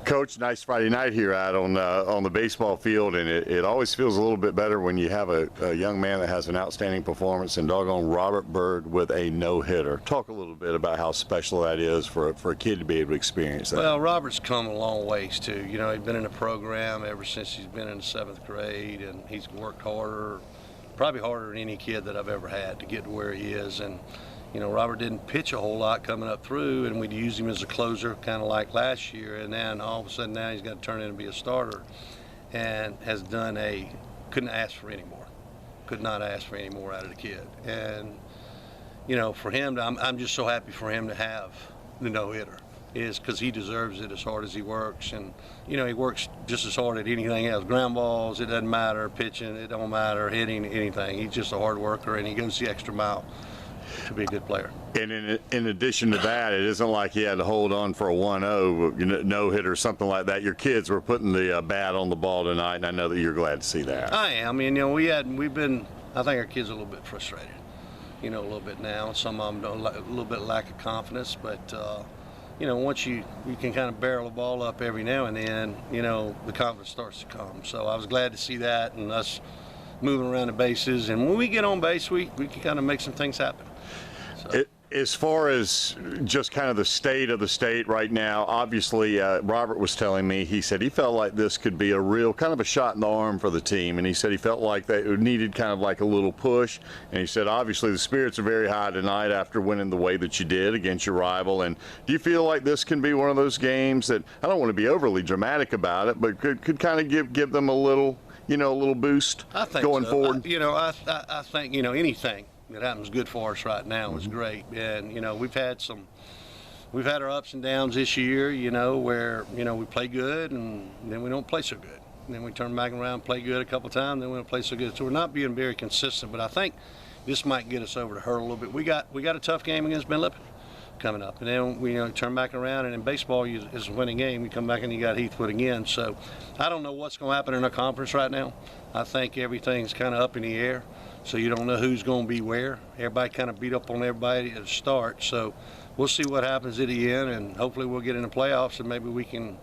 Coach, nice Friday night here out on the baseball field, and it always feels a little bit better when you have a young man that has an outstanding performance, and doggone Robert Byrd with a no-hitter. Talk a little bit about how special that is for a kid to be able to experience that. Well, Robert's come a long ways too. You know, he's been in the program ever since he's been in the 7th grade, and he's worked harder, probably harder than any kid that I've ever had to get to where he is. And you know, Robert didn't pitch a whole lot coming up through, and we'd use him as a closer, kind of like last year. And then all of a sudden now he's got to turn in and be a starter, and has done couldn't ask for any more. Could not ask for any more out of the kid. And you know, for him, I'm just so happy for him to have the no-hitter, is because he deserves it as hard as he works. And you know, he works just as hard at anything else. Ground balls, it doesn't matter. Pitching, it don't matter. Hitting, anything. He's just a hard worker, and he goes the extra mile to be a good player. And in addition to that, it isn't like he had to hold on for a 1-0 no-hit or something like that. Your kids were putting the bat on the ball tonight, and I know that you're glad to see that. I am. I mean, you know, I think our kids are a little bit frustrated, you know, a little bit now. Some of them don't, a little bit lack of confidence, but you know, once you can kind of barrel the ball up every now and then, you know, the confidence starts to come. So I was glad to see that, and us moving around the bases. And when we get on base, we can kind of make some things happen. So. As far as just kind of the state of the state right now, obviously Robert was telling me, he said he felt like this could be a real kind of a shot in the arm for the team, and he said he felt like they needed kind of like a little push, and he said obviously the spirits are very high tonight after winning the way that you did against your rival. And do you feel like this can be one of those games that, I don't want to be overly dramatic about it, but could kind of give them a little, you know, a little boost going forward? You know, I think, you know, anything that happens good for us right now is great. And you know, we've had our ups and downs this year, you know, where, you know, we play good and then we don't play so good, and then we turn back around and play good a couple times, then we don't play so good. So we're not being very consistent, but I think this might get us over the hurdle a little bit. We got a tough game against Ben Lippen coming up, and then we, you know, turn back around, and in baseball is a winning game. You come back and you got Heathwood again. So I don't know what's going to happen in our conference right now. I think everything's kind of up in the air, so you don't know who's going to be where. Everybody kind of beat up on everybody at the start, so we'll see what happens at the end, and hopefully we'll get in the playoffs and maybe we can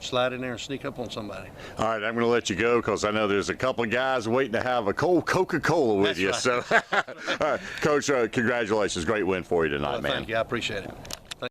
slide in there and sneak up on somebody. All right, I'm going to let you go because I know there's a couple of guys waiting to have a cold Coca-Cola with you. Right. So, all right, Coach, congratulations. Great win for you tonight, man. Thank you. I appreciate it.